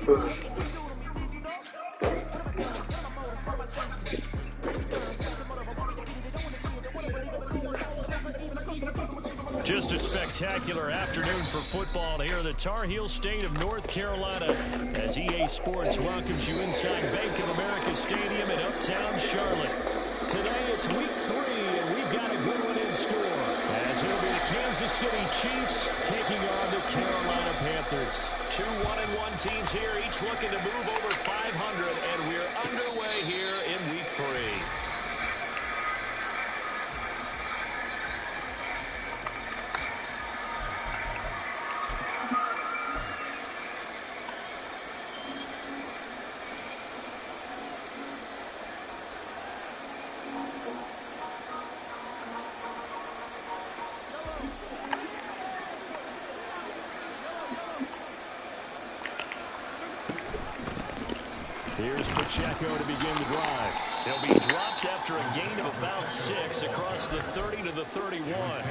Just a spectacular afternoon for football here in the Tar Heel state of North Carolina as EA Sports welcomes you inside Bank of America Stadium in Uptown Charlotte. Today it's week 3, and we've got a good one in store as it'll be the Kansas City Chiefs taking on the Carolina Panthers. 2 1-1 teams here, each looking to move over 500, and we're underway here in week 3. Here's Pacheco to begin the drive. He'll be dropped after a gain of about 6 across the 30 to the 31.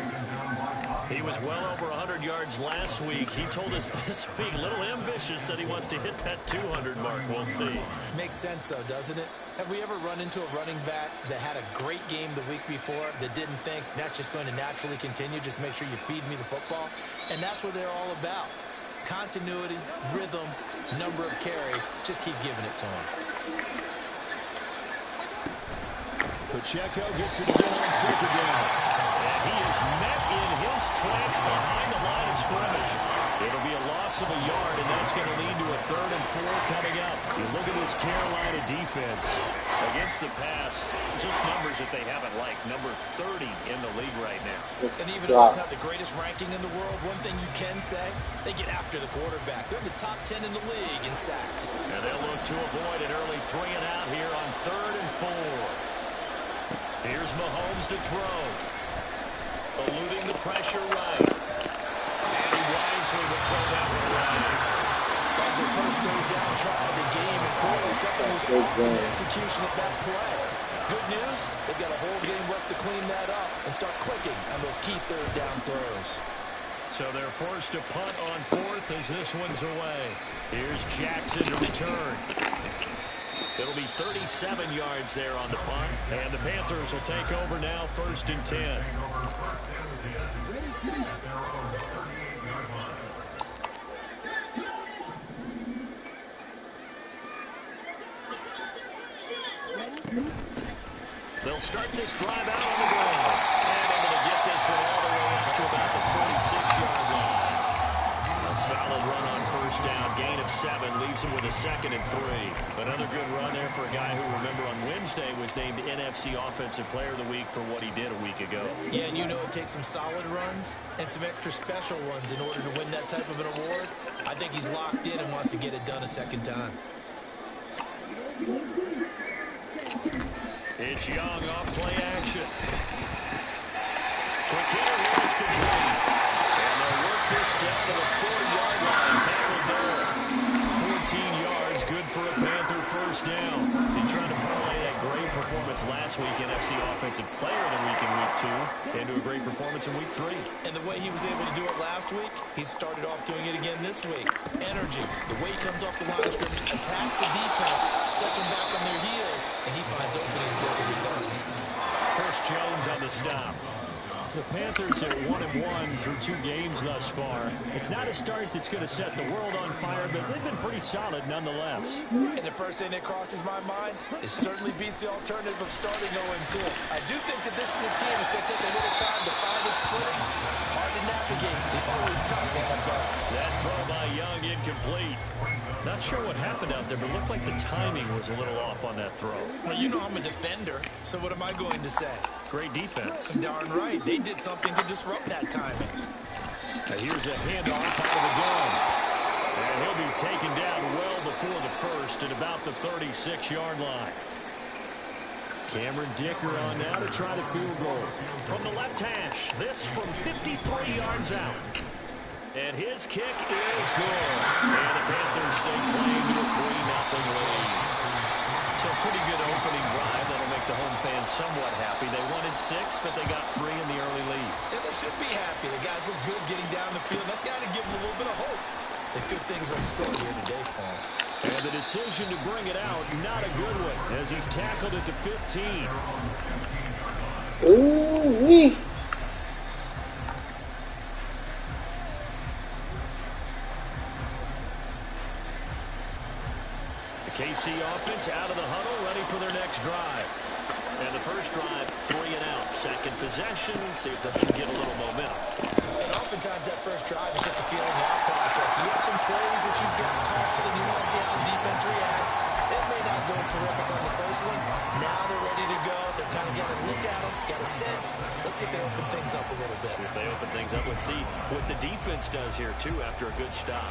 He was well over 100 yards last week. He told us this week, a little ambitious, that he wants to hit that 200 mark. We'll see. Makes sense, though, doesn't it? Have we ever run into a running back that had a great game the week before that didn't think that's just going to naturally continue? Just make sure you feed me the football. And that's what they're all about. Continuity, rhythm, number of carries. Just keep giving it to him. Pacheco gets it again on second down. And he is met in his tracks behind the line of scrimmage. It'll be a loss of a yard, and that's going to lead to a 3rd and 4 coming up. You look at this Carolina defense. Against the pass, just numbers that they haven't liked. Number 30 in the league right now. And even though it's not the greatest ranking in the world, one thing you can say, they get after the quarterback. They're in the top 10 in the league in sacks. And they'll look to avoid an early 3 and out here on 3rd and 4. Here's Mahomes to throw. Eluding the pressure right. And he wisely will throw that one right. That's their first 3rd down try of the game, and clearly something was off in the execution of that play. Good news, they've got a whole game left to clean that up and start clicking on those key 3rd down throws. So they're forced to punt on 4th as this one's away. Here's Jackson to return. It'll be 37 yards there on the punt, and the Panthers will take over now, 1st and 10. They'll start this drive out on the ground. And able to get this one all the way up to about the 46-yard line. A solid run on 1st down. Gain of 7 leaves him with a 2nd and 3. Another good run there for a guy who, remember, on Wednesday was named NFC Offensive Player of the Week for what he did a week ago. Yeah, and you know it takes some solid runs and some extra special ones in order to win that type of an award. I think he's locked in and wants to get it done a 2nd time. It's Young off play action. Quick hitter here is complete. And they'll work this down to the 40-yard line. Tackled there. 14 yards, good for a Panther 1st down. He's trying to parlay that great performance last week, NFC Offensive Player of the Week in week 2, into a great performance in week 3. And the way he was able to do it last week, he started off doing it again this week. Energy, the way he comes off the line of scrimmage, attacks the defense, sets them back on their heels, and he finds openings as a result. Chris Jones on the stop. The Panthers are 1-1 through 2 games thus far. It's not a start that's going to set the world on fire, but they've been pretty solid nonetheless. And the first thing that crosses my mind, it certainly beats the alternative of starting 0-2. I do think that this is a team that's going to take a little time to find its footing. Hard to navigate. It's always tough on the guard. That throw by Young incomplete. Not sure what happened out there, but it looked like the timing was a little off on that throw. Well, you know I'm a defender, so what am I going to say? Great defense. Darn right. They did something to disrupt that timing. Now here's a handoff out of the gun. And he'll be taken down well before the 1st at about the 36-yard line. Cameron Dicker on now to try the field goal. From the left hash, this from 53 yards out. And his kick is good. And the Panthers stay playing to a 3-0 lead. So pretty good opening drive that'll make the home fans somewhat happy. They wanted 6, but they got 3 in the early lead. And they should be happy. The guys look good getting down the field. That's got to give them a little bit of hope that good things are in store here today for them. And the decision to bring it out, not a good one, as he's tackled at the 15. Ooh-wee. The KC offense out of the huddle, ready for their next drive. And the first drive, 3 and out. Second possession, see if they can get a little momentum. And oftentimes that first drive is just a feeling out process. You have some plays that you've got called, and you want to see how the defense reacts. It may not go terrific on the first one. Now they're ready to go. They've kind of got to look at them, got a sense. Let's see if they open things up a little bit. See if they open things up. Let's see what the defense does here, too, after a good stop.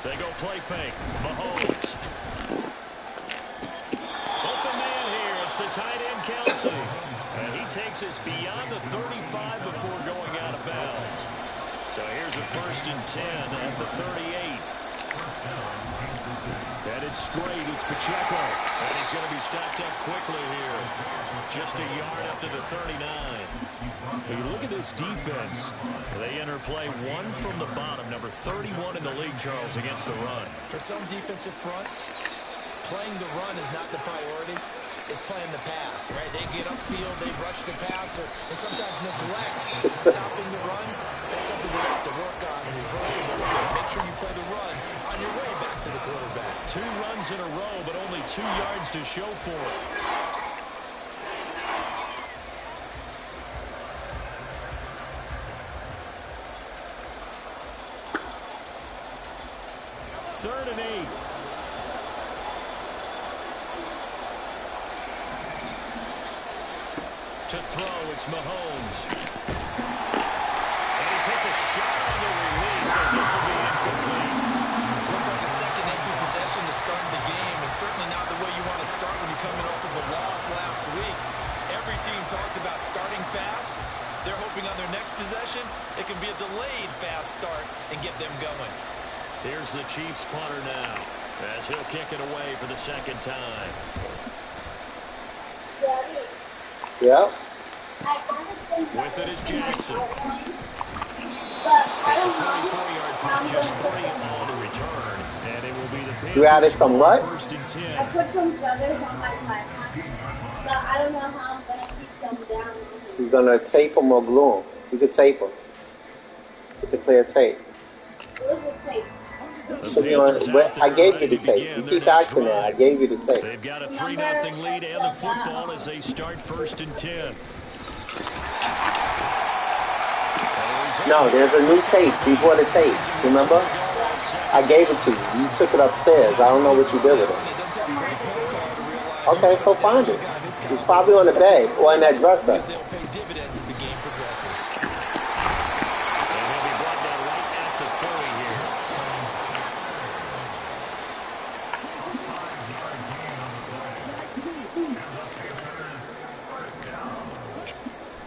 They go play fake. Mahomes. Open man here. It's the tight end, Kelsey. And he takes us beyond the 35 before going out of bounds. So here's a 1st and 10 at the 38. Headed straight. It's Pacheco. And he's going to be stopped up quickly here. Just a yard up to the 39. When you look at this defense, they enter play 1 from the bottom, number 31 in the league, Charles, against the run. For some defensive fronts, playing the run is not the priority. It's playing the pass, right? They get upfield, they rush the passer, and sometimes neglect stopping the run. That's something they have to work on and reverse a little bit. Make sure you play the run on your way back to the quarterback. 2 runs in a row, but only 2 yards to show for it. Third and 8. To throw, it's Mahomes. And he takes a shot on the release as this will be incomplete. Looks like a second empty possession to start the game, and certainly not the way you want to start when you're coming off of a loss last week. Every team talks about starting fast. They're hoping on their next possession, it can be a delayed fast start and get them going. Here's the Chiefs punter now, as he'll kick it away for the 2nd time. Yep. With it is Jackson. It's a 44-yard punt, just 3 on the return, and it will be the Panthers. You added some what? 1st and 10. I put some feathers on my pipe, but I don't know how I'm going to keep them down. You're going to tape them or glue them. You could tape them with the clear tape. Where's the tape? Should be on, I gave you the tape. You keep asking that. I gave you the tape. They've got a 3-0 lead and the football as they start 1st and 10. No, there's a new tape before the tape. Remember? I gave it to you. You took it upstairs. I don't know what you did with it. Okay, so find it. It's probably on the bed or in that dresser.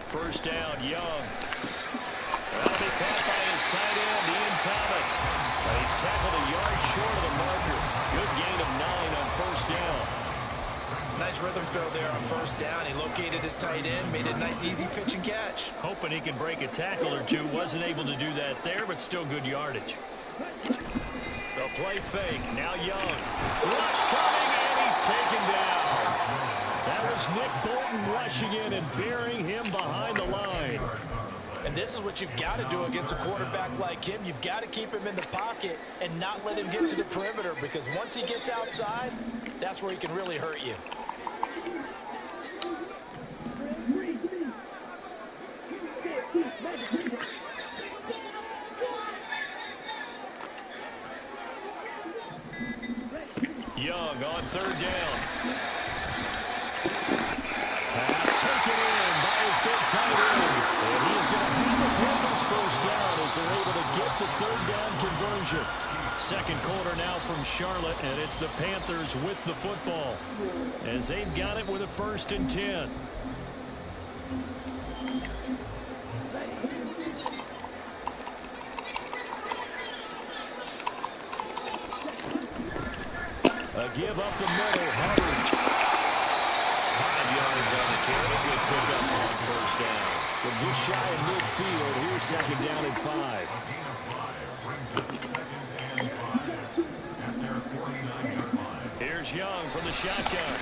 First down, Young. That'll be caught by his tight end, Ian Thomas. But he's tackled a yard short of the marker. Good gain of 9 on 1st down. Nice rhythm throw there on 1st down. He located his tight end, made a nice easy pitch and catch. Hoping he can break a tackle or two. Wasn't able to do that there, but still good yardage. They'll play fake. Now Young. Rush coming, and he's taken down. That was Nick Bolton rushing in and burying him behind the line. And this is what you've got to do against a quarterback like him. You've got to keep him in the pocket and not let him get to the perimeter, because once he gets outside, that's where he can really hurt you. Young on 3rd down. Pass taken in by his big tight end. And he is going to have the Panthers 1st down as they're able to get the 3rd down conversion. 2nd quarter now from Charlotte, and it's the Panthers with the football as they've got it with a 1st and 10. A give up the middle. 5 yards And a good pickup on first down. Well, just shy of midfield. Here's second down and 5. Here's Young from the shotgun.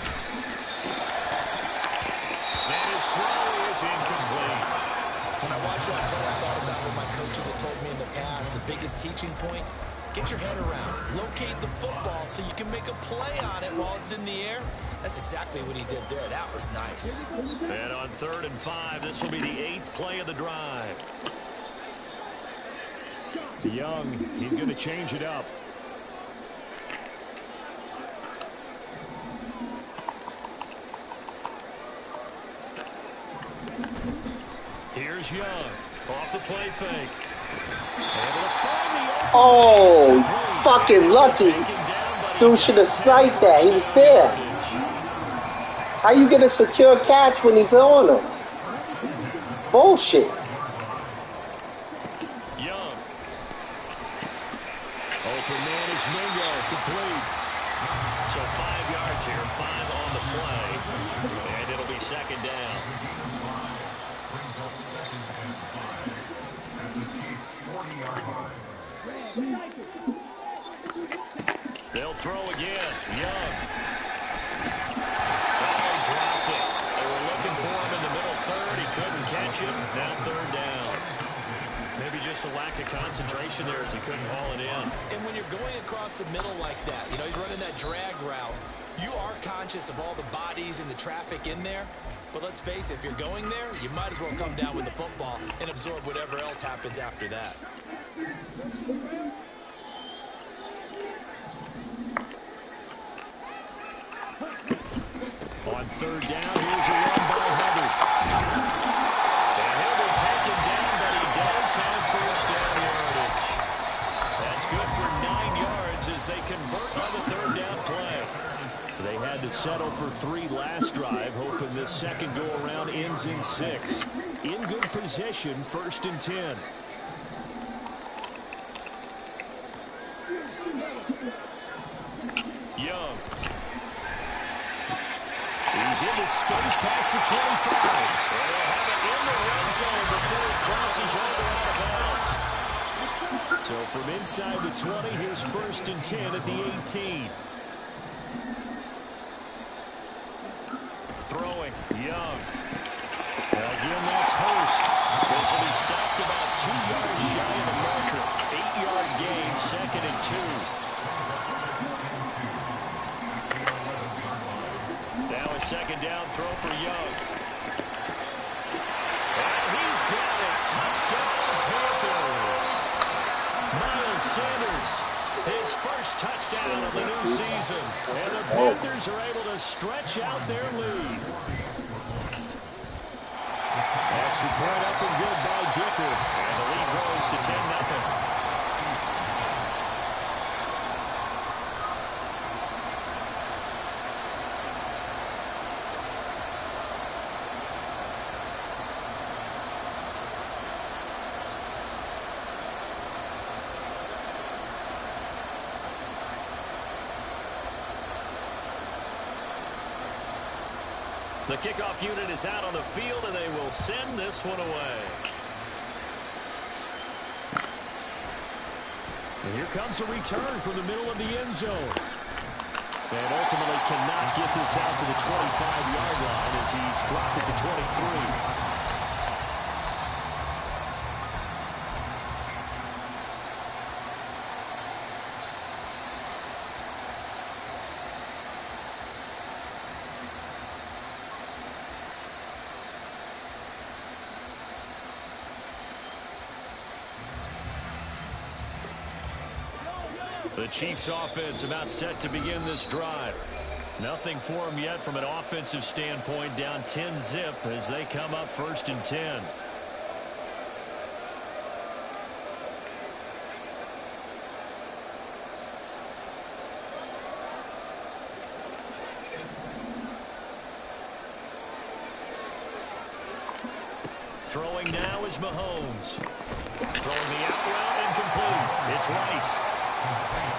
And his throw is incomplete. When I watched that play, I thought about what my coaches had told me in the past. The biggest teaching point, get your head around. Locate the football so you can make a play on it while it's in the air. That's exactly what he did there. That was nice. And on 3rd and 5, this will be the 8th play of the drive. Young, he's going to change it up. Here's Young. Off the play fake. Oh, fucking lucky. Dude should have sniped that. He was there. How you get a secure catch when he's on him? It's bullshit. Young. Open man is Mingo. Complete. So 5 yards here. 5 on the play. And it'll be second down. They'll throw again. Young. Oh, he dropped it. They were looking for him in the middle third. He couldn't catch it. Now 3rd down. Maybe just a lack of concentration there as he couldn't haul it in. And when you're going across the middle like that, you know, he's running that drag route, you are conscious of all the bodies and the traffic in there. But let's face it, if you're going there, you might as well come down with the football and absorb whatever else happens after that. On 3rd down, here's a run by Hubbard. And he'll be taken down, but he does have first down yardage. That's good for 9 yards as they convert on the 3rd down play. They had to settle for 3 last drive, hoping this second go-around ends in 6. In good position, 1st and 10. Young. He's in the space past the 25. And they'll have it in the red zone before he crosses over out of bounds. So from inside the 20, here's 1st and 10 at the 18. Throwing. Young. Again, that's Hurst. This will be stopped about 2 yards shy of the marker. 8-yard gain, 2nd and 2. Now a second down throw for Young. And he's got it. Touchdown, Panthers. Miles Sanders, his first touchdown of the new season. And the Panthers are able to stretch out their lead. Extra point up and good by Dicker. And the lead grows to 10-0. The kickoff unit is out on the field, and they will send this one away. And here comes a return from the middle of the end zone. And ultimately cannot get this out to the 25-yard line as he's dropped at the 23. The Chiefs offense about set to begin this drive. Nothing for them yet from an offensive standpoint, down 10-zip as they come up 1st and 10. Throwing now is Mahomes. Throwing the out route incomplete. It's Rice.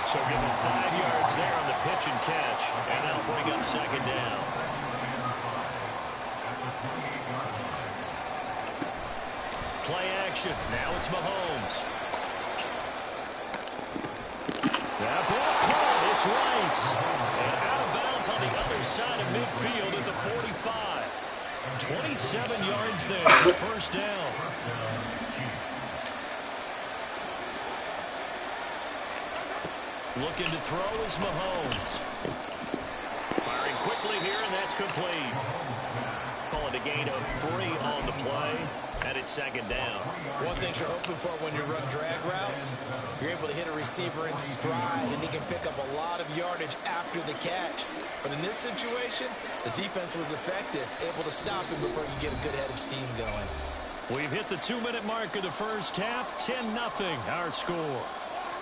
So give him 5 yards there on the pitch and catch, and that'll bring up second down. Play action. Now it's Mahomes. That ball caught. It's Rice. And out of bounds on the other side of midfield at the 45. 27 yards there. First down. Looking to throw is Mahomes. Firing quickly here, and that's complete. Call it a gain of 3 on the play, and it's second down. One thing you're hoping for when you run drag routes, you're able to hit a receiver in stride, and he can pick up a lot of yardage after the catch. But in this situation, the defense was effective, able to stop him before you get a good head of steam going. We've hit the 2-minute mark of the first half. 10-0 our score.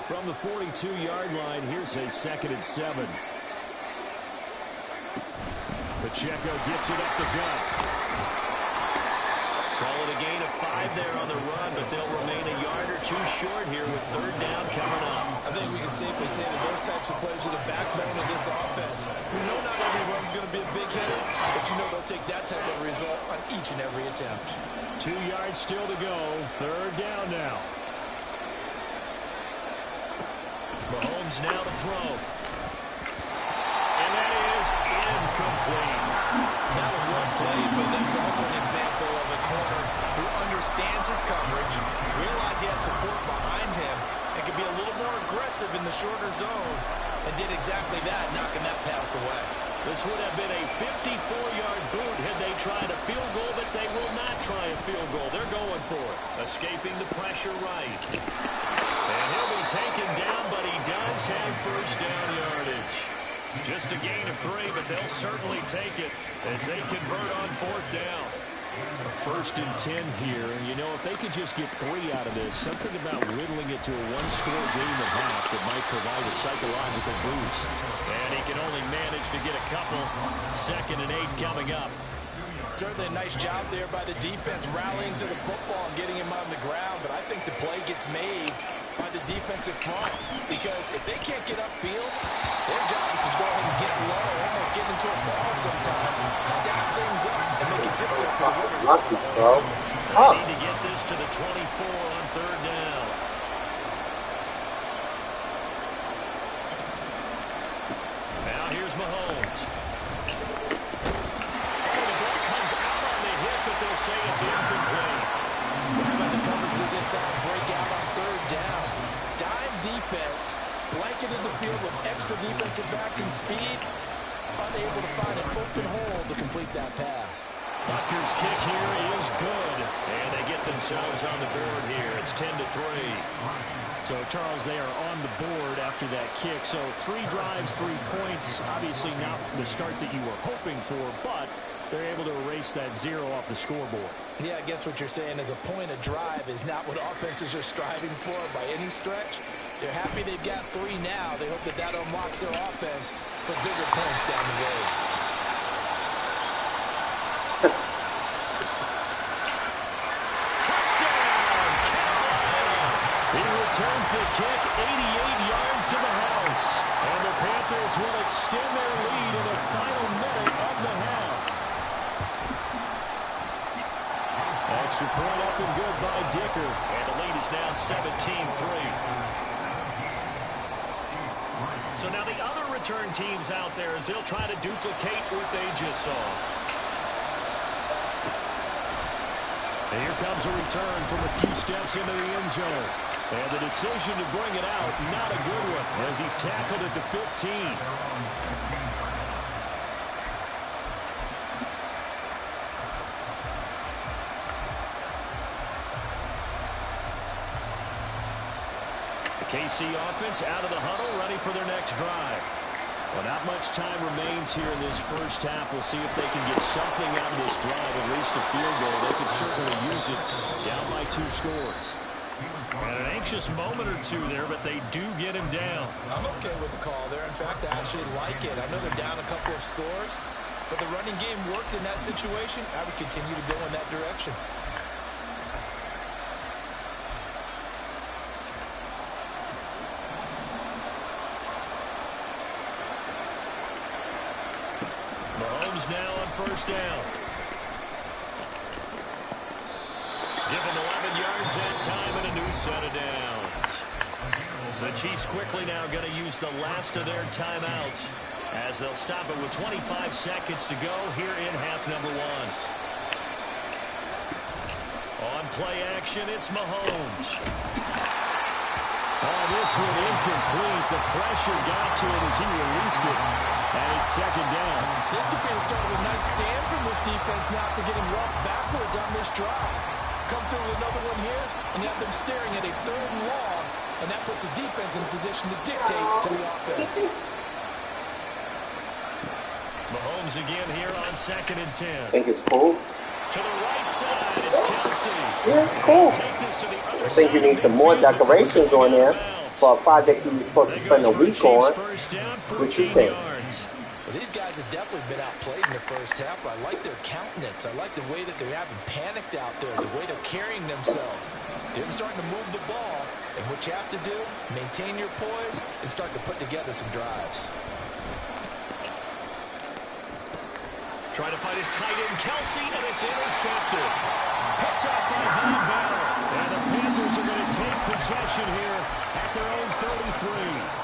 From the 42-yard line, here's a 2nd and 7. Pacheco gets it up the gut. Call it a gain of 5 there on the run, but they'll remain a yard or 2 short here with 3rd down coming up. I think we can safely say that those types of plays are the backbone of this offense. We know not every run's going to be a big hitter, but you know they'll take that type of result on each and every attempt. 2 yards still to go. 3rd down now. Mahomes now to throw. And that is incomplete. That was well played, but that's also an example of a corner who understands his coverage, realized he had support behind him, and could be a little more aggressive in the shorter zone, and did exactly that, knocking that pass away. This would have been a 54-yard boot had they tried a field goal, but they will not try a field goal. They're going for it. Escaping the pressure right. And he'll be taken down, but he does have first down yardage. Just a gain of 3, but they'll certainly take it as they convert on 4th down. 1st and 10 here, and you know, if they could just get 3 out of this, something about whittling it to a 1-score game at half that might provide a psychological boost. And he can only manage to get a couple. 2nd and 8 coming up. Certainly a nice job there by the defense rallying to the football and getting him on the ground, but I think the play gets made by the defensive front, because if they can't get upfield, their job is to go ahead and get low, almost get into a ball sometimes, stack things up, and make it difficult for the runner. Lucky, bro. They need to get this to the 24 on 3rd down. Now here's Mahomes. The ball comes out on the hit, but they'll say it's incomplete. What about the coverage we just saw break out on 3rd down? Dime defense, blanketed the field with extra defensive backs and speed, unable to find an open hole to complete that pass. Butker's kick here is good, and they get themselves on the board here. It's 10-3. So, Charles, they are on the board after that kick. So, 3 drives, 3 points. Obviously not the start that you were hoping for, but they're able to erase that 0 off the scoreboard. Yeah, I guess what you're saying is a point of drive is not what offenses are striving for by any stretch. They're happy they've got 3 now. They hope that that unlocks their offense for bigger points down the road. Touchdown, Carolina! He returns the kick 88 yards to the house. And the Panthers will extend their lead in the final minute of the half. Extra point up and good by Dicker. And the lead is now 17-3. So now the other return teams out there as they'll try to duplicate what they just saw. And here comes a return from a few steps into the end zone. And the decision to bring it out, not a good one, as he's tackled at the 15. The KC offense out of the huddle, ready for their next drive. Well, not much time remains here in this first half. We'll see if they can get something out of this drive, at least a field goal. They could certainly use it, down by 2 scores. And an anxious moment or 2 there, but they do get him down. I'm okay with the call there. In fact, I actually like it. I know they're down a couple of scores, but the running game worked in that situation. I would continue to go in that direction. Mahomes now on first down. Given 11 yards that time and a new set of downs. The Chiefs quickly now going to use the last of their timeouts as they'll stop it with 25 seconds to go here in half number 1. On play action, it's Mahomes. Oh, this one incomplete. The pressure got to it as he released it. And it's second down. This could be the start of a nice stand from this defense now after getting roughed backwards on this drive. Come through with another one here, and you have them staring at a 3rd and long, and that puts the defense in a position to dictate to the offense. Mahomes again here on 2nd and 10. I think it's cool. To the right side, it's Kelsey. Yeah, it's cool. I think you need some more decorations on there for a project you're supposed to spend a week on. What you think? Well, these guys have definitely been outplayed in the first half, but I like their countenance. I like the way that they're having panicked out there, the way they're carrying themselves. They're starting to move the ball, and what you have to do, maintain your poise and start to put together some drives. Trying to fight his tight end, Kelsey, and it's intercepted. Picked up by Van Bell. And the Panthers are going to take possession here at their own 33.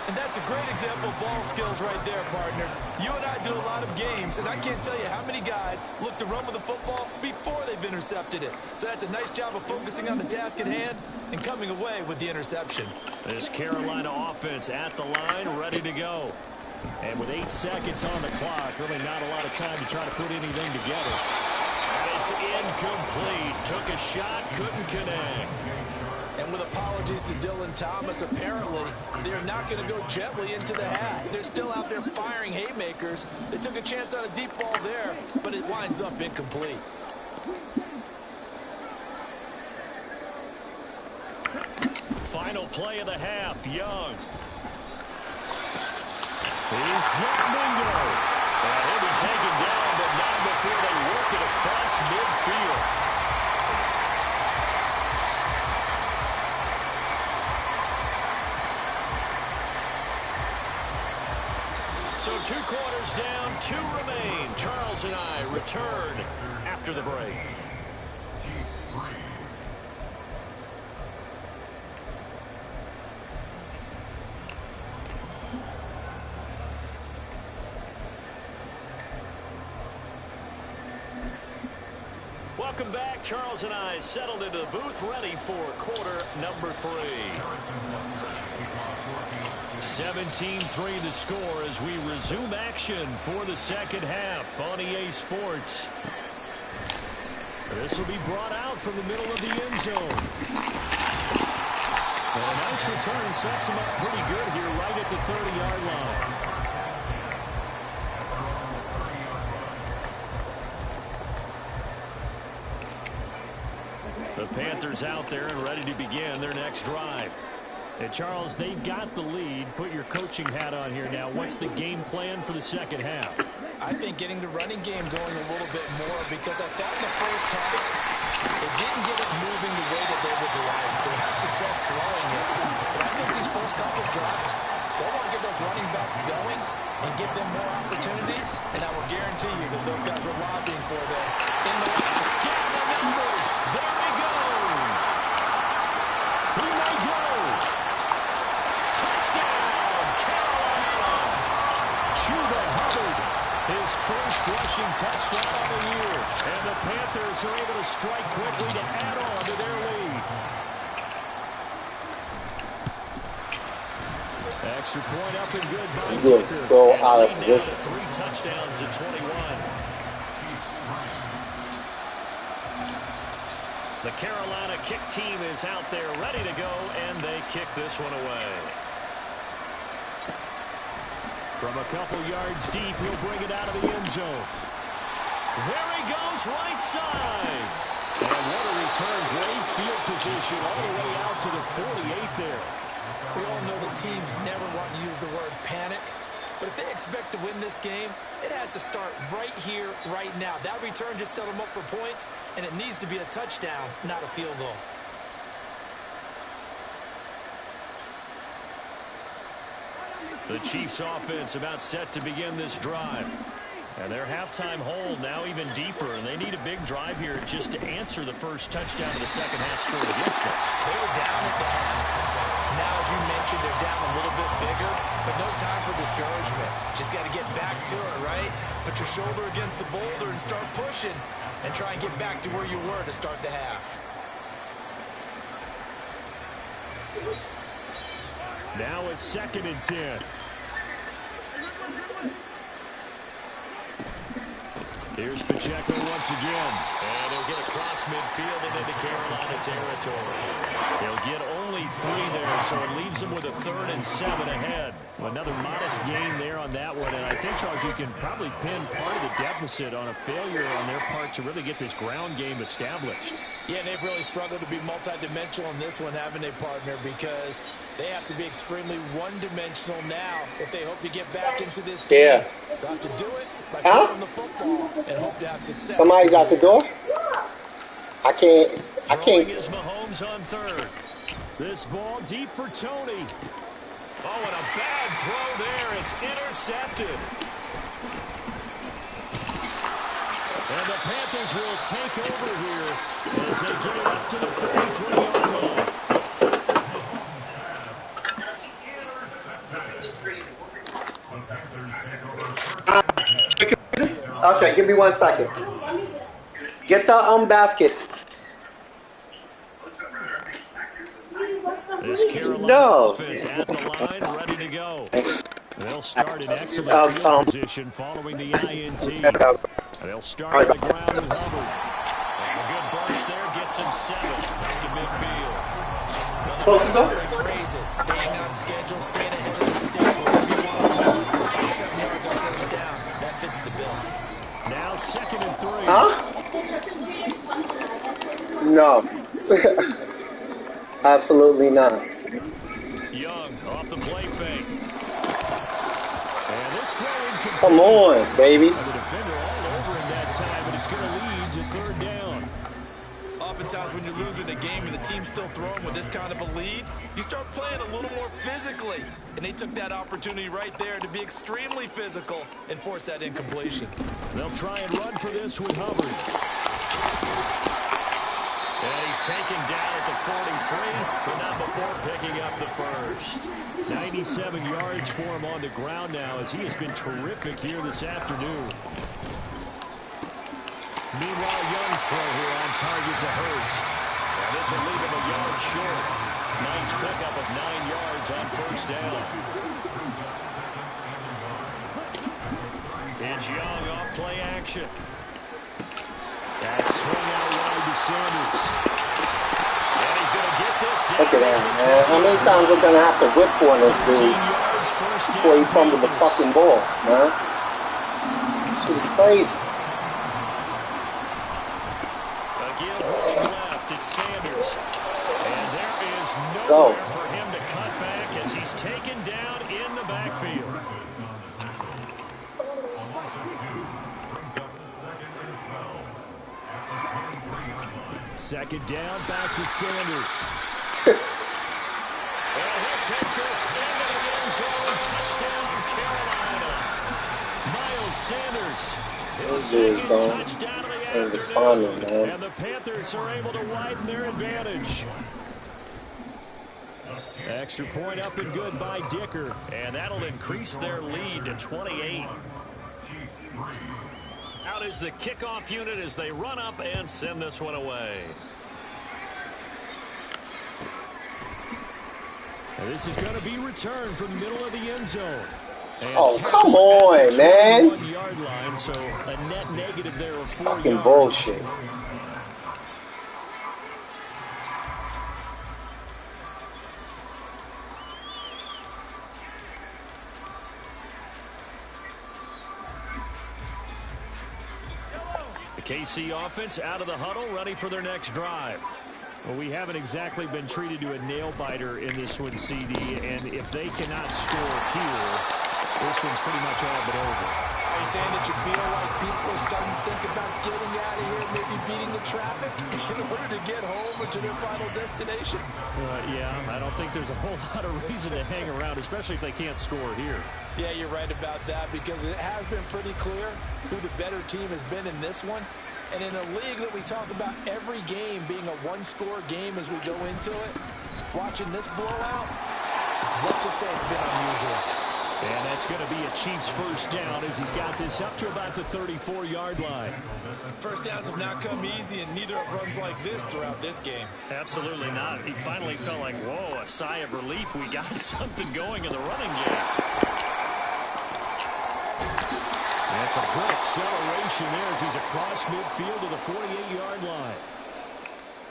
And that's a great example of ball skills right there, partner. You and I do a lot of games, and I can't tell you how many guys look to run with the football before they've intercepted it. So that's a nice job of focusing on the task at hand and coming away with the interception. This Carolina offense at the line, ready to go. And with 8 seconds on the clock, really not a lot of time to try to put anything together. And it's incomplete. Took a shot, couldn't connect. And with apologies to Dylan Thomas, apparently they're not going to go gently into the hat. They're still out there firing haymakers. They took a chance on a deep ball there, but it winds up incomplete. Final play of the half, Young. He's got Mingo. And he'll be taken down, but not before they work it across midfield. So 2 quarters down, 2 remain. Charles and I return after the break. Welcome back. Charles and I settled into the booth, ready for quarter number 3. 17-3 the score as we resume action for the second half on EA Sports. This will be brought out from the middle of the end zone. And a nice return sets him up pretty good here right at the 30-yard line. The Panthers out there and ready to begin their next drive. And Charles, they've got the lead. Put your coaching hat on here now. What's the game plan for the second half? I think getting the running game going a little bit more, because I thought in the first half they didn't get it moving the way that they would like. They had success throwing it. But I think these first couple of drives, they want to get those running backs going and give them more opportunities. And I will guarantee you that those guys were lobbying for them in the down the numbers. There he goes. He may go. Touchdown, Carolina. Chuba Hubbard, his first rushing touchdown of the year. And the Panthers are able to strike quickly to add on to their lead. Extra point up and good by Tucker. Go out of this. 3 touchdowns at 21. The Carolina kick team is out there ready to go, and they kick this one away. From a couple yards deep, he'll bring it out of the end zone. There he goes, right side. And what a return. Great field position all the way out to the 48 there. We all know the teams never want to use the word panic. But if they expect to win this game, it has to start right here, right now. That return just set them up for points, and it needs to be a touchdown, not a field goal. The Chiefs offense about set to begin this drive. And their halftime hole now even deeper, and they need a big drive here just to answer the first touchdown of the second half scored against them. They were down at the half. Now, as you mentioned, they're down a little bit bigger, but no time for discouragement. Just got to get back to it, right? Put your shoulder against the boulder and start pushing, and try and get back to where you were to start the half. Now it's 2nd and 10. Here's Pacheco once again. And he'll get across midfield and into Carolina territory. He'll get only 3 there, so it leaves him with a 3rd and 7 ahead. Another modest gain there on that one. And I think, Charles, you can probably pin part of the deficit on a failure on their part to really get this ground game established. Yeah, and they've really struggled to be multidimensional in this one, haven't they, partner? Because they have to be extremely one-dimensional now if they hope to get back into this game. Yeah. They'll have to do it by throwing the football and hope to have success. Somebody's out the door. I can't. Throwing is Mahomes on 3rd. This ball deep for Tony. Oh, and a bad throw there. It's intercepted. And the Panthers will take over here as they get it up to the 33-yard line. Okay, give me 1 second. Get the basket. This Carolina offense at the line, ready to go. They'll start an excellent field position following the INT. They'll start on the ground with Hubbard. And a good burst there gets him 7 back to midfield. They phrase it, staying on schedule, staying ahead of the sticks, whatever you want to call it. 7 yards on 1st down. That fits the bill. Now 2nd and 3. Huh? No. Absolutely not. Young off the play fake. And this throw incomplete. Come on, baby. And the defender all over him that time, and it's going to lead to 3rd down. Oftentimes when you're losing a game and the team's still throwing with this kind of a lead, you start playing a little more physically. And they took that opportunity right there to be extremely physical and force that incompletion. They'll try and run for this with Hubbard. And he's taken down at the 43, but not before picking up the first. 97 yards for him on the ground now as he has been terrific here this afternoon. Meanwhile, Young's throw here on target to Hurst. And this will leave him a yard short. Nice pickup of 9 yards on 1st down. It's Young off play action. That swing out wide to Sanders. And he's going to get this down. Look at that, man. How many times are going to have to whip on this dude before he fumbled the fucking ball, man? Shit is crazy. A give right left. It's Sanders. And there is go. nowhere for him to cut back as he's taken down in the backfield. Second down, back to Sanders. And he'll take this into the end zone. Touchdown, Carolina. Miles Sanders. His second touchdown of the afternoon. And the Panthers are able to widen their advantage. Extra point up and good by Dicker. And that'll increase their lead to 28. Out is the kickoff unit as they run up and send this one away. And this is going to be returned from the middle of the end zone. And oh, come on, man. 1-yard line, so a net negative there of 4 fucking yards. bullshit. The KC offense out of the huddle, ready for their next drive. Well, we haven't exactly been treated to a nail-biter in this one, CD, and if they cannot score here, this one's pretty much all but over. You saying that you feel like people are starting to think about getting out of here, maybe beating the traffic in order to get home or to their final destination? Yeah, I don't think there's a whole lot of reason to hang around, especially if they can't score here. Yeah, you're right about that, because it has been pretty clear who the better team has been in this one. And in a league that we talk about every game being a one-score game as we go into it, watching this blowout, let's just say it's been unusual. And that's going to be a Chiefs first down as he's got this up to about the 34-yard line. First downs have not come easy, and neither have runs like this throughout this game. Absolutely not. He finally felt like, whoa, a sigh of relief. We got something going in the running game. That's a good acceleration there as he's across midfield to the 48-yard line.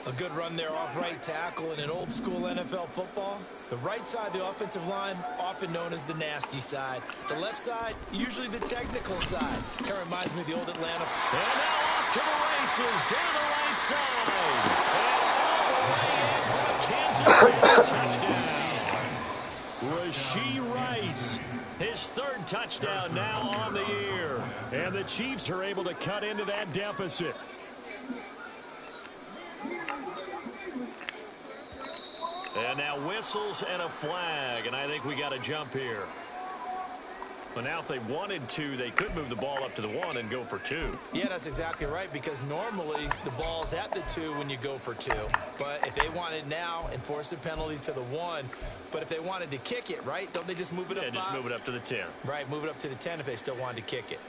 A good run there off right tackle in an old-school NFL football. The right side of the offensive line, often known as the nasty side. The left side, usually the technical side. Kind of reminds me of the old Atlanta. And now off to the races, down the right side. And all the way in for a Kansas City touchdown. Rashee Rice, his third touchdown now on the year. And the Chiefs are able to cut into that deficit. And now whistles and a flag, and I think we got a jump here. But now if they wanted to, they could move the ball up to the 1 and go for 2. Yeah, that's exactly right, because normally the ball's at the 2 when you go for 2. But if they wanted now, enforce the penalty to the 1. But if they wanted to kick it, right, don't they just move it up 5? Yeah, just move it up to the 10. Right, move it up to the 10 if they still wanted to kick it.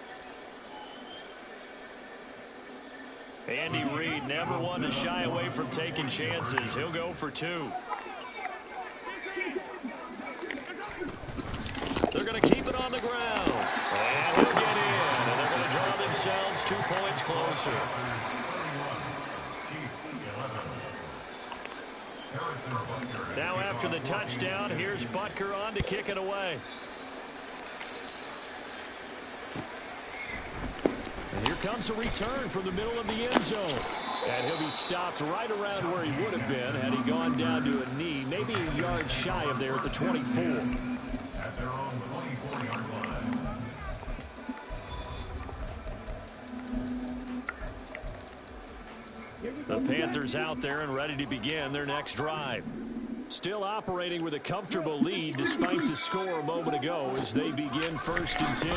Andy Reid, never one to shy away from taking chances. He'll go for 2. They're going to keep it on the ground. And he'll get in. And they're going to draw themselves 2 points closer. Now after the touchdown, here's Butker on to kick it away. And here comes a return from the middle of the end zone. And he'll be stopped right around where he would have been had he gone down to a knee, maybe a yard shy of there at the 24. At their own 24-yard line. The Panthers out there and ready to begin their next drive. Still operating with a comfortable lead despite the score a moment ago as they begin 1st and 10.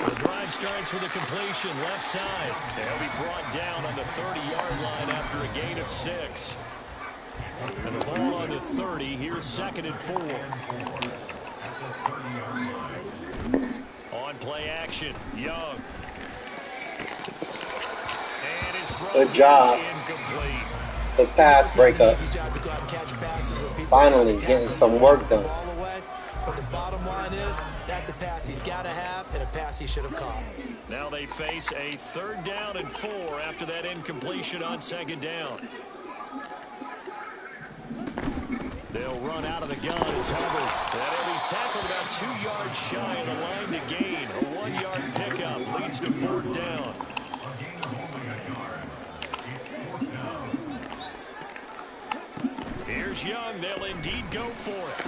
The drive starts with a completion left side. They'll be brought down on the 30-yard line after a gain of 6. And the ball on the 30. Here's 2nd and 4. On play action, Young. And his throw Good job. incomplete. The pass breakup. Finally getting some work done. But the bottom line is, that's a pass he's got to have and a pass he should have caught. Now they face a 3rd down and 4 after that incompletion on 2nd down. They'll run out of the gun as Hubbard. And he'll be tackled about 2 yards shy of the line to gain. A 1-yard pickup leads to 4th down. Here's Young. They'll indeed go for it.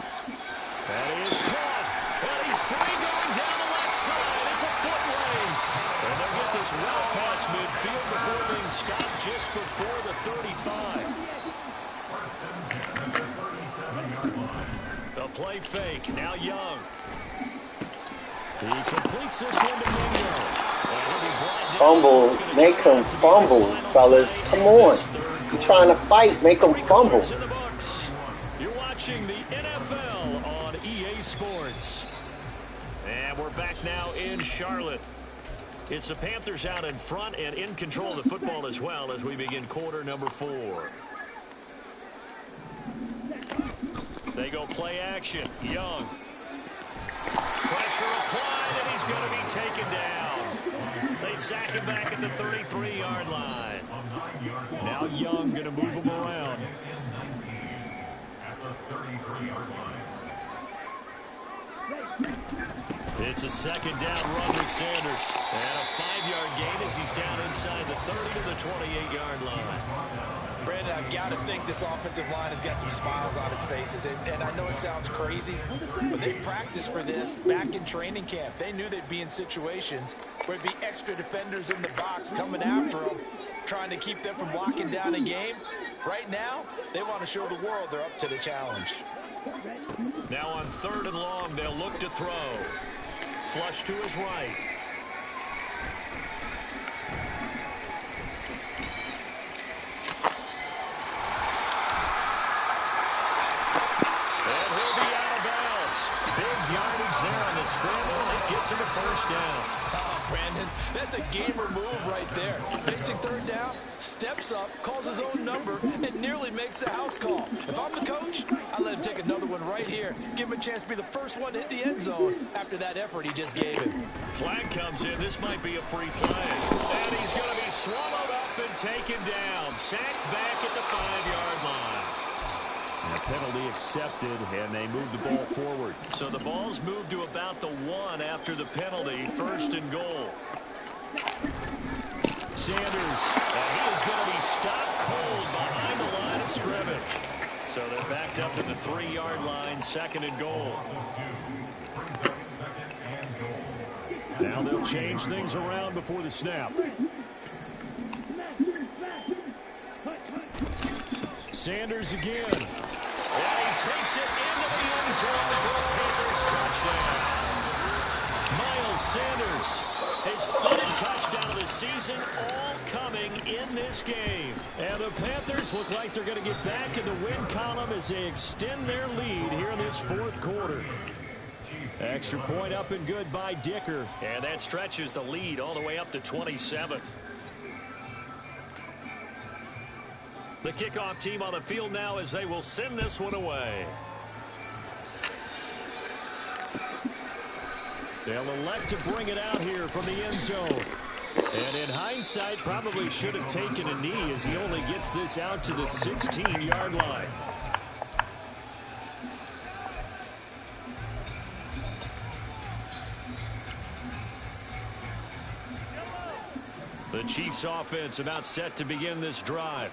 That is caught. And he's free going down the left side. It's a foot race. And they'll get this well past midfield before being stopped just before the 35. The play fake. Now Young. He completes this one to Mingo. Fumble. Make him fumble, fellas. Come on. You're trying to fight. Make him fumble. You're watching the NFL on EA Sports. And we're back now in Charlotte. It's the Panthers out in front and in control of the football as well as we begin quarter number 4. They go play action. Young. Pressure applied, and he's going to be taken down. They sack him back at the 33-yard line. Now Young going to move him around. It's a 2nd down run with Sanders. And a 5-yard gain as he's down inside the 30 to the 28-yard line. Brandon, I've got to think this offensive line has got some smiles on its faces. And I know it sounds crazy, but they practiced for this back in training camp. They knew they'd be in situations where there'd be extra defenders in the box coming after them, trying to keep them from locking down a game. Right now, they want to show the world they're up to the challenge. Now on 3rd and long, they'll look to throw. Flush to his right. And he'll be out of bounds. Big yardage there on the scramble, and it gets him a first down. Oh, Brandon, that's a gamer move right there. Facing 3rd down, steps up, calls his own number, and nearly makes the house call. If I'm the coach, I let him take another one right here. Give him a chance to be the first one to hit the end zone after that effort he just gave him. Flag comes in. This might be a free play. And he's going to be swallowed up and taken down. Sacked back at the 5-yard line. And a penalty accepted, and they move the ball forward. So the ball's moved to about the 1 after the penalty. 1st and goal. Sanders, and he is going to be stopped cold behind the line of scrimmage. So they're backed up to the 3-yard line, 2nd and goal. Now they'll change things around before the snap. Sanders again. And he takes it into the end zone for a Panthers touchdown. Miles Sanders, his 3rd touchdown of the season, all coming in this game. And the Panthers look like they're going to get back in the win column as they extend their lead here in this 4th quarter. Extra point up and good by Dicker. And that stretches the lead all the way up to 27. The kickoff team on the field now as they will send this one away. They'll elect to bring it out here from the end zone. And in hindsight, probably should have taken a knee as he only gets this out to the 16-yard line. The Chiefs offense about set to begin this drive.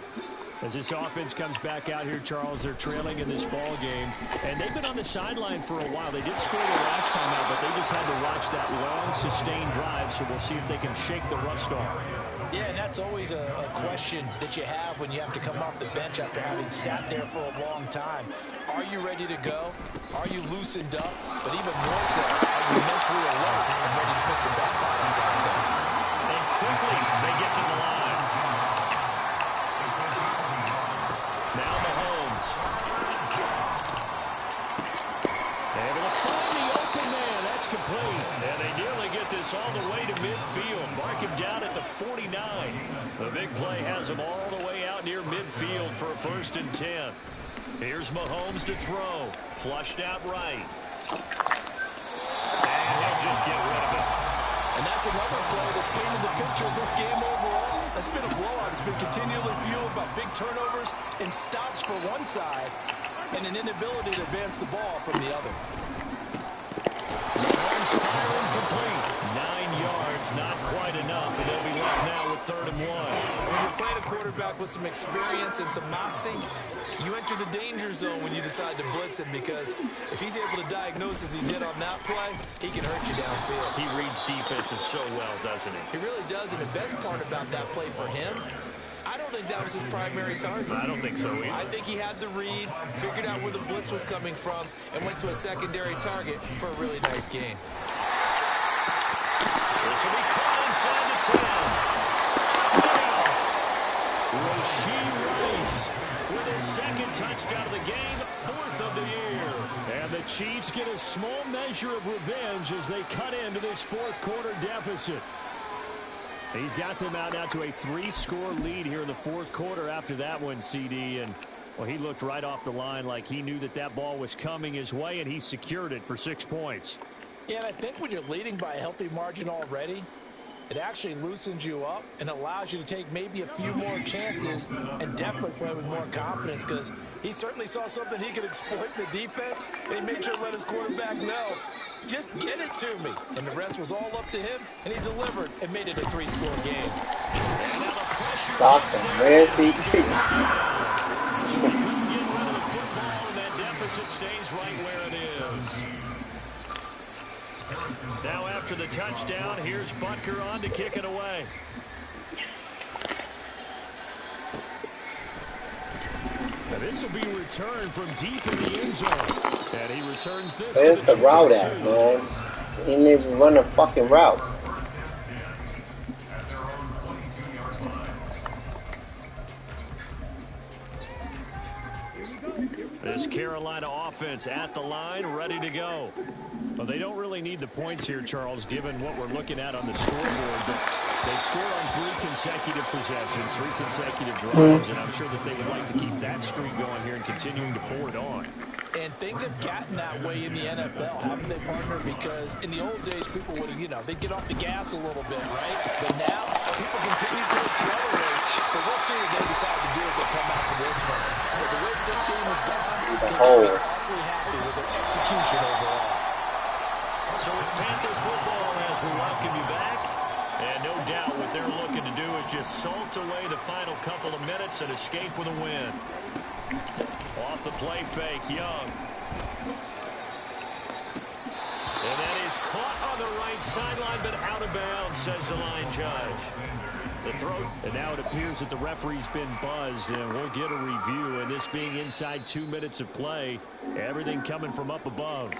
As this offense comes back out here, Charles, they're trailing in this ball game. And they've been on the sideline for a while. They did score the last time out, but they just had to watch that long, sustained drive. So we'll see if they can shake the rust off. Yeah, and that's always a question that you have when you have to come off the bench after having sat there for a long time. Are you ready to go? Are you loosened up? But even more so, are you mentally alert and ready to put your best product out there? And quickly, they get to the line. Now Mahomes. Able to find the open man. That's complete. And they nearly get this all the way to midfield. Mark him down at the 49. The big play has him all the way out near midfield for a 1st and 10. Here's Mahomes to throw. Flushed out right. And he'll just get rid of it. And that's another play that's painted the picture of this game overall. It's been a blowout. It's been continually fueled by big turnovers and stops for one side and an inability to advance the ball from the other. Mahomes firing complete. 9 yards, not quite enough, and they'll be left now with 3rd and 1. When you're playing a quarterback with some experience and some moxie, you enter the danger zone when you decide to blitz him, because if he's able to diagnose as he did on that play, he can hurt you downfield. He reads defenses so well, doesn't he? He really does, and the best part about that play for him, I don't think that was his primary target. I don't think so either. I think he had the read, figured out where the blitz was coming from, and went to a secondary target for a really nice gain. This will be caught inside the 10. Touchdown! Rasheed Rice with his 2nd touchdown of the game, 4th of the year. And the Chiefs get a small measure of revenge as they cut into this 4th quarter deficit. He's got them out now to a 3-score lead here in the 4th quarter after that one, CD. And, well, he looked right off the line like he knew that that ball was coming his way, and he secured it for 6 points. Yeah, and I think when you're leading by a healthy margin already, it actually loosens you up and allows you to take maybe a few more chances and definitely play with more confidence, because he certainly saw something he could exploit in the defense, and he made sure to let his quarterback know Just get it to me. And the rest was all up to him, and he delivered and made it a 3-score game. Stop him. Where's he? So they couldn't get rid of the football, and that deficit stays right where it is. Now after the touchdown, here's Butker on to kick it away. Now this will be returned from deep in the end zone. And he returns this. Where's the route at, man? He didn't even run a fucking route. This Carolina offense at the line, ready to go. Well, they don't really need the points here, Charles, given what we're looking at on the scoreboard. But they've scored on 3 consecutive possessions, 3 consecutive drives, and I'm sure that they would like to keep that streak going here and continuing to pour it on. And things have gotten that way in the NFL, haven't they, partner? Because in the old days, people would, they'd get off the gas a little bit, right? But now, people continue to accelerate. But we'll see what they decide to do as they come out for this one. But the way this game is done, they can be awfully happy with their execution overall. So it's Panther football as we welcome you back. And no doubt what they're looking to do is just salt away the final couple of minutes and escape with a win. Off the play fake, Young. And that is caught on the right sideline, but out of bounds, says the line judge. The throw, and now it appears that the referee's been buzzed, and we'll get a review. And this being inside 2 minutes of play, everything coming from up above.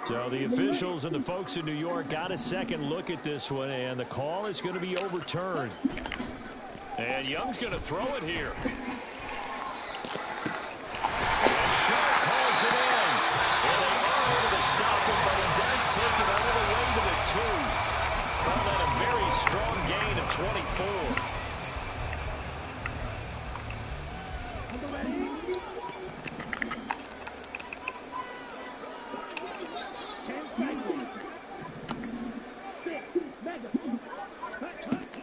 So the officials and the folks in New York got a second look at this one, and the call is going to be overturned. And Young's going to throw it here. And Sharp calls it in. And they are able to stop him, but he does take it all the way to the 2. Call that a very strong gain of 24.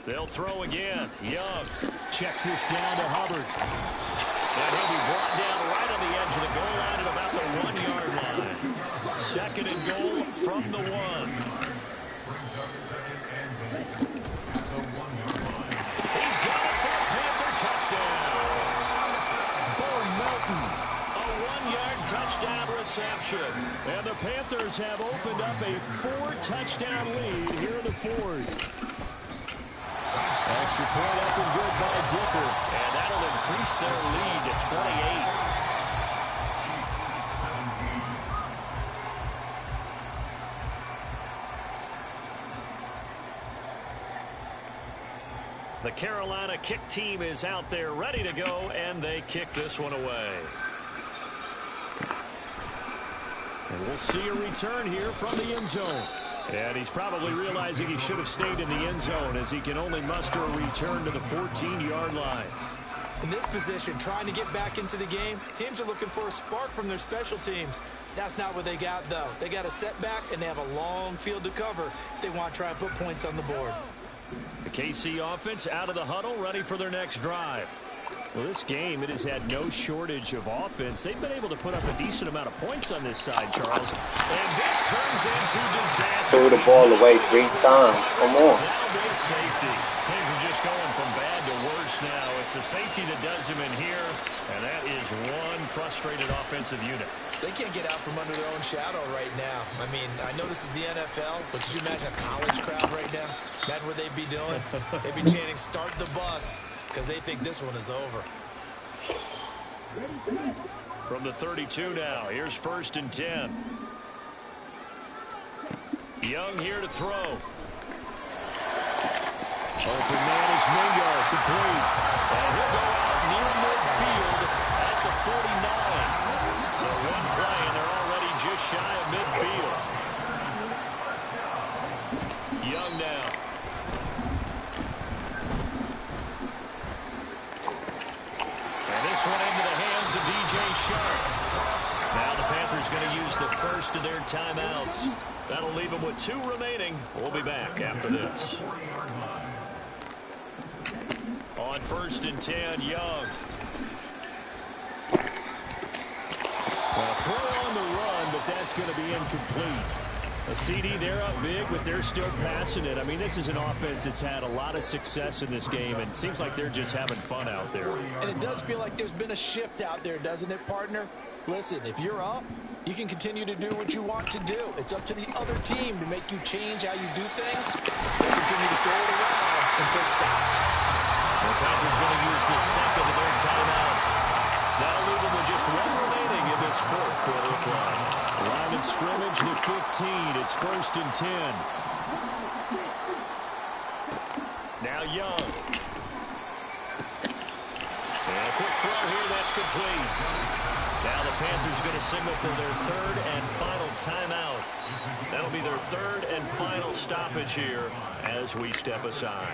They'll throw again. Young checks this down to Hubbard. And he'll be brought down right on the edge of the goal line at about the 1-yard line. 2nd and goal from the 1. He's got it for a Panther touchdown. Bo Melton, a 1-yard touchdown reception. And the Panthers have opened up a 4-touchdown lead here in the 4th. Extra point up and good by Dicker. And that'll increase their lead to 28. The Carolina kick team is out there ready to go, and they kick this one away. And we'll see a return here from the end zone. And he's probably realizing he should have stayed in the end zone as he can only muster a return to the 14-yard line. In this position, trying to get back into the game, teams are looking for a spark from their special teams. That's not what they got, though. They got a setback, and they have a long field to cover if they want to try and put points on the board. The KC offense out of the huddle, ready for their next drive. Well, this game, it has had no shortage of offense. They've been able to put up a decent amount of points on this side, Charles. And this turns into disaster. Threw the ball away 3 times. Come on. Now there's safety. Things are just going from bad to worse now. It's a safety that does him in here, and that is one frustrated offensive unit. They can't get out from under their own shadow right now. I mean, I know this is the NFL, but could you imagine a college crowd right now? Imagine what they'd be doing. They'd be chanting, "Start the bus," because they think this one is over. From the 32 now, here's 1st and 10. Young here to throw. Open man is Mingo, complete. And he'll go out near midfield at the 49. So one play, and they're already just shy of midfield. Young now. And this one into the hands of DJ Sharp. Now the Panthers going to use the first of their timeouts. That'll leave them with 2 remaining. We'll be back after this. On 1st and 10, Young. Throw on the run, but that's going to be incomplete. A CD, they're up big, but they're still passing it. I mean, this is an offense that's had a lot of success in this game, and it seems like they're just having fun out there. And it does feel like there's been a shift out there, doesn't it, partner? Listen, if you're up, you can continue to do what you want to do. It's up to the other team to make you change how you do things. They'll continue to throw it around until stopped. The Panthers going to use the second of their timeouts. That'll leave them with just one remaining in this fourth quarter play. Line of scrimmage, the 15. It's 1st and 10. Now Young. And a quick throw here, that's complete. Now the Panthers going to signal for their third and final timeout. That'll be their third and final stoppage here as we step aside.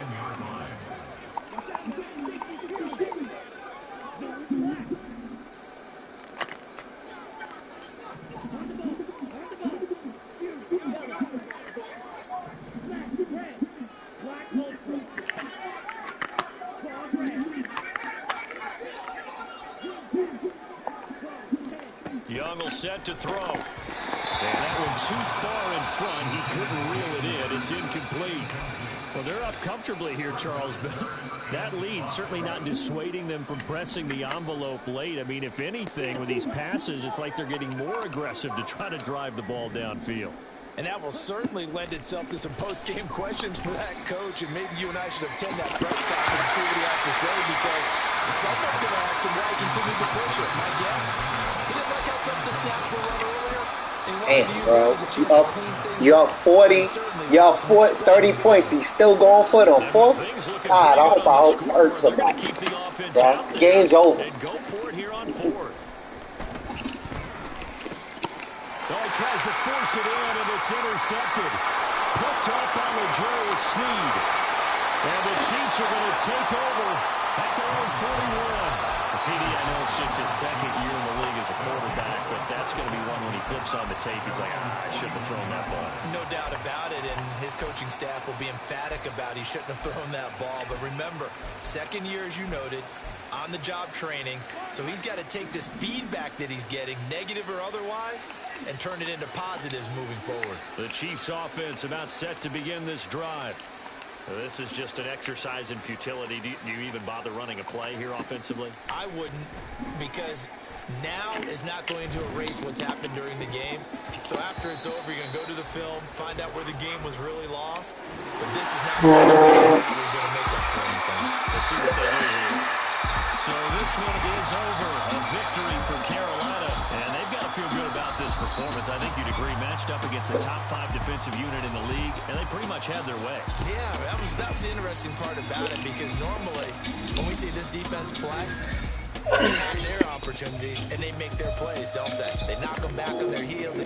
Young will set to throw. And that one too far in front. He couldn't reel it in. It's incomplete. Well, they're up comfortably here, Charles, but that lead certainly not dissuading them from pressing the envelope late. I mean, if anything, with these passes, it's like they're getting more aggressive to try to drive the ball downfield. And that will certainly lend itself to some post-game questions for that coach, and maybe you and I should attend that press conference and see what he has to say, because someone's going to ask him why he continued to push it. My guess, he didn't like how some of the snaps were run earlier. Damn, bro. You up 40. You up 30 points. He's still going for it on fourth? God, I hope I hurt somebody. Bro, game's over. And go for it here on fourth. Well, he tries to force it in, and it's intercepted. Picked up by L'Jarius Sneed. And the Chiefs are going to take over at their own 41. CD, I know it's just his second year in the league as a quarterback, but that's going to be one when he flips on the tape. He's like, I shouldn't have thrown that ball. No doubt about it, and his coaching staff will be emphatic about he shouldn't have thrown that ball. But remember, second year, as you noted, on-the-job training, so he's got to take this feedback that he's getting, negative or otherwise, and turn it into positives moving forward. The Chiefs offense about set to begin this drive. This is just an exercise in futility. Do you even bother running a play here offensively? I wouldn't, because now is not going to erase what's happened during the game. So after it's over, you're going to go to the film, find out where the game was really lost. But this is not a situation where you're going to make up for anything. Let's see what they do here. So this one is over. A victory for Carolina. And they've got to feel good about this performance. I think you'd agree, matched up against a top 5 defensive unit in the league, and they pretty much had their way. Yeah, that was the interesting part about it, because normally when we see this defense play, they have their opportunities and they make their plays, don't they? They knock them back on their heels.